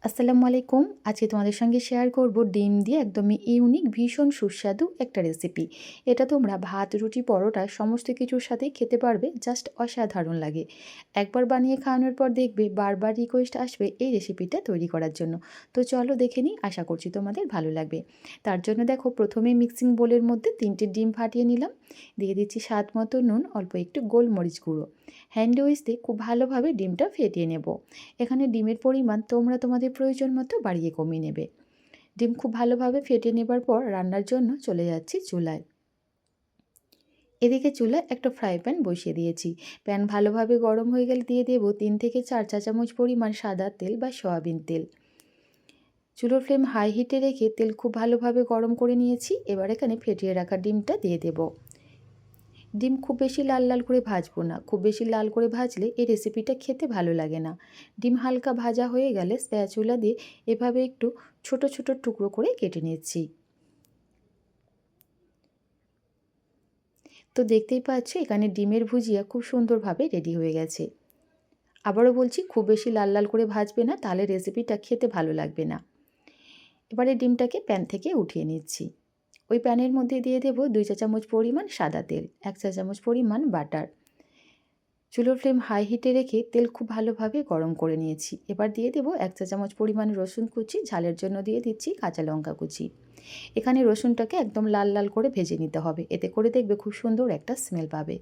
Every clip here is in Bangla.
আসসালামু আলাইকুম। আজকে তোমাদের সঙ্গে শেয়ার করব ডিম দিয়ে একদমই ইউনিক ভীষণ সুস্বাদু একটা রেসিপি। এটা তোমরা ভাত, রুটি, পরোটা সমস্ত কিছুর সাথেই খেতে পারবে। জাস্ট অসাধারণ লাগে। একবার বানিয়ে খাওয়ানোর পর দেখবে বারবার রিকোয়েস্ট আসবে এই রেসিপিটা তৈরি করার জন্য। তো চলো দেখে নিই, আশা করছি তোমাদের ভালো লাগবে। তার জন্য দেখো, প্রথমেই মিক্সিং বোলের মধ্যে 3টে ডিম ফাটিয়ে নিলাম। দিয়ে দিচ্ছি স্বাদ মতো নুন, অল্প একটু গোলমরিচ গুঁড়ো। হ্যান্ড উইচ দিয়ে খুব ভালোভাবে ডিমটা ফেটিয়ে নেব। এখানে ডিমের পরিমাণ তোমরা তোমাদের প্রয়োজন মতো বাড়িয়ে কমিয়ে নেবে। ডিম খুব ভালোভাবে ফেটে নেবার পর রান্নার জন্য চলে যাচ্ছি চুলায়। এদিকে চুলায় একটা ফ্রাই প্যান বসিয়ে দিয়েছি। প্যান ভালোভাবে গরম হয়ে গেলে দিয়ে দেবো 3 থেকে 4 চা চামচ পরিমাণ সাদা তেল বা সয়াবিন তেল। চুলোর ফ্লেম হাই হিটে রেখে তেল খুব ভালোভাবে গরম করে নিয়েছি। এবার এখানে ফেটিয়ে রাখা ডিমটা দিয়ে দেবো। ডিম খুব বেশি লাল লাল করে ভাজবো না। খুব বেশি লাল করে ভাজলে এই রেসিপিটা খেতে ভালো লাগে না। ডিম হালকা ভাজা হয়ে গেলে স্প্যাচুলা দিয়ে এভাবে একটু ছোট ছোট টুকরো করে কেটে নিচ্ছি। তো দেখতেই পাচ্ছ এখানে ডিমের ভুজিয়া খুব সুন্দরভাবে রেডি হয়ে গেছে। আবারও বলছি, খুব বেশি লাল লাল করে ভাজবে না, তাহলে রেসিপিটা খেতে ভালো লাগবে না। এবারে ডিমটাকে প্যান থেকে উঠিয়ে নিচ্ছি। ওই প্যানের মধ্যে দিয়ে দেবো 2 চা চামচ পরিমাণ সাদা তেল, 1 চা চামচ পরিমাণ বাটার। চুলোর ফ্লেম হাই হিটে রেখে তেল খুব ভালোভাবে গরম করে নিয়েছি। এবার দিয়ে দেবো 1 চা চামচ পরিমাণ রসুন কুচি, ঝালের জন্য দিয়ে দিচ্ছি কাঁচা লঙ্কা কুচি। এখানে রসুনটাকে একদম লাল লাল করে ভেজে নিতে হবে, এতে করে দেখবে খুব সুন্দর একটা স্মেল পাবে।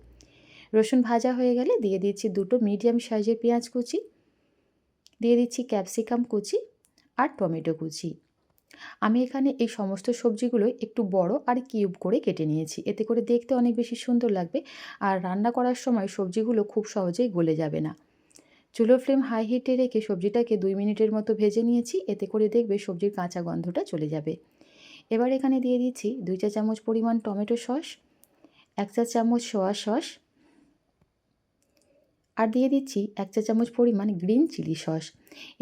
রসুন ভাজা হয়ে গেলে দিয়ে দিচ্ছি 2টো মিডিয়াম সাইজের পেঁয়াজ কুচি, দিয়ে দিচ্ছি ক্যাপসিকাম কুচি আর টমেটো কুচি। আমি এখানে এই সমস্ত সবজিগুলো একটু বড় আর কিউব করে কেটে নিয়েছি, এতে করে দেখতে অনেক বেশি সুন্দর লাগবে। আর রান্না করার সময় সবজিগুলো খুব সহজেই গলে যাবে না। চুলোর ফ্লেম হাই হিটে রেখে সবজিটাকে 2 মিনিটের মতো ভেজে নিয়েছি, এতে করে দেখবে সবজির কাঁচা গন্ধটা চলে যাবে। এবার এখানে দিয়ে দিচ্ছি 2 চা চামচ পরিমাণ টমেটো সস, 1 চা চামচ সোয়া সস আর দিয়ে দিচ্ছি 1 চা চামচ পরিমাণ গ্রিন চিলি সস।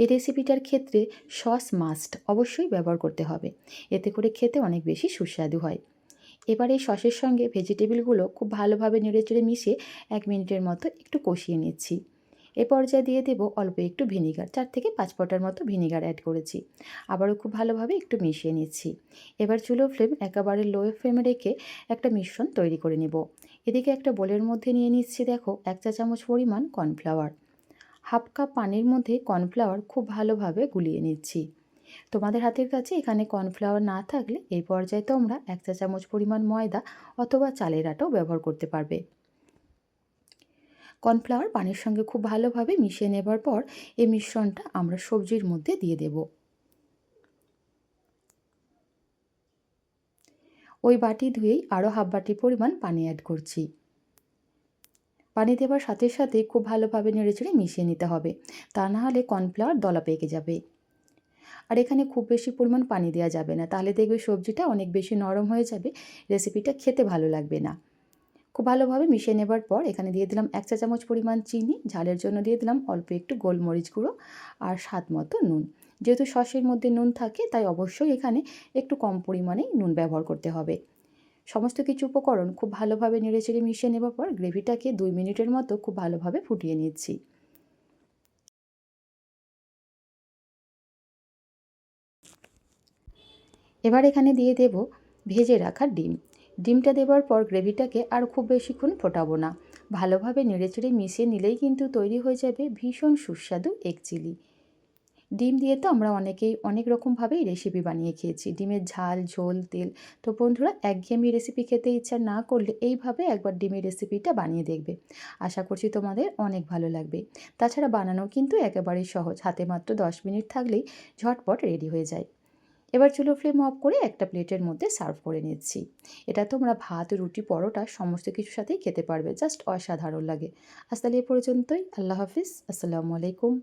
এই রেসিপিটার ক্ষেত্রে সস মাস্ট অবশ্যই ব্যবহার করতে হবে, এতে করে খেতে অনেক বেশি সুস্বাদু হয়। এবার এই সসের সঙ্গে ভেজিটেবলগুলো খুব ভালোভাবে নেড়েচেড়ে মিশিয়ে 1 মিনিটের মতো একটু কষিয়ে নিচ্ছি। এ পর্যায়ে দিয়ে দেবো অল্প একটু ভিনিগার, 4 থেকে 5 ফোঁটার মতো ভিনিগার অ্যাড করেছি। আবারও খুব ভালোভাবে একটু মিশিয়ে নিচ্ছি। এবার চুলোর ফ্লেম একেবারে লো ফ্লেমে রেখে একটা মিশ্রণ তৈরি করে নেব। এদিকে একটা বোলের মধ্যে নিয়ে নিচ্ছি দেখো 1 চা চামচ পরিমাণ কর্নফ্লাওয়ার। হাফ কাপ পানির মধ্যে কর্নফ্লাওয়ার খুব ভালোভাবে গুলিয়ে নিচ্ছি। তোমাদের হাতের কাছে এখানে কর্নফ্লাওয়ার না থাকলে এই পর্যায়ে তোমরা 1 চা চামচ পরিমাণ ময়দা অথবা চালের আটাও ব্যবহার করতে পারবে। কর্নফ্লাওয়ার পানির সঙ্গে খুব ভালোভাবে মিশিয়ে নেবার পর এই মিশ্রণটা আমরা সবজির মধ্যে দিয়ে দেব। ওই বাটি ধুয়েই আরও হাফ বাটি পরিমাণ পানি অ্যাড করছি। পানি দেওয়ার সাথে সাথে খুব ভালোভাবে নেড়েচেড়ে মিশিয়ে নিতে হবে, তা না হলে কর্নফ্লাওয়ার দলা পেকে যাবে। আর এখানে খুব বেশি পরিমাণ পানি দেওয়া যাবে না, তাহলে দেখবে সবজিটা অনেক বেশি নরম হয়ে যাবে, রেসিপিটা খেতে ভালো লাগবে না। খুব ভালোভাবে মিশিয়ে নেবার পর এখানে দিয়ে দিলাম 1 চা চামচ পরিমাণ চিনি, ঝালের জন্য দিয়ে দিলাম অল্প একটু গোলমরিচ গুঁড়ো আর স্বাদ মতো নুন। যেহেতু সসের মধ্যে নুন থাকে তাই অবশ্যই এখানে একটু কম পরিমাণেই নুন ব্যবহার করতে হবে। সমস্ত কিছু উপকরণ খুব ভালোভাবে নেড়েচেড়ে মিশিয়ে নেবার পর গ্রেভিটাকে 2 মিনিটের মতো খুব ভালোভাবে ফুটিয়ে নিচ্ছি। এবার এখানে দিয়ে দেব ভেজে রাখা ডিম। ডিমটা দেওয়ার পর গ্রেভিটাকে আর খুব বেশিক্ষণ ফোটাবো না, ভালোভাবে নেড়েচেড়ে মিশিয়ে নিলেই কিন্তু তৈরি হয়ে যাবে ভীষণ সুস্বাদু এগ চিলি। ডিম দিয়ে তো আমরা অনেকেই অনেক রকমভাবেই রেসিপি বানিয়ে খেয়েছি, ডিমের ঝাল, ঝোল, তেল। তো বন্ধুরা, একঘেয়েমি রেসিপি খেতে ইচ্ছা না করলে এইভাবে একবার ডিমের রেসিপিটা বানিয়ে দেখবে, আশা করছি তোমাদের অনেক ভালো লাগবে। তাছাড়া বানানো কিন্তু একেবারেই সহজ, হাতে মাত্র 10 মিনিট থাকলেই ঝটপট রেডি হয়ে যায়। এবার চুলো ফ্লেম অফ করে একটা প্লেটের মধ্যে সার্ভ করে নিচ্ছি। এটা তোমরা ভাত, রুটি, পরোটা সমস্ত কিছুর সাথেই খেতে পারবে, জাস্ট অসাধারণ লাগে। আজ তাহলে এ পর্যন্তই। আল্লাহ হাফিজ, আসসালামু আলাইকুম।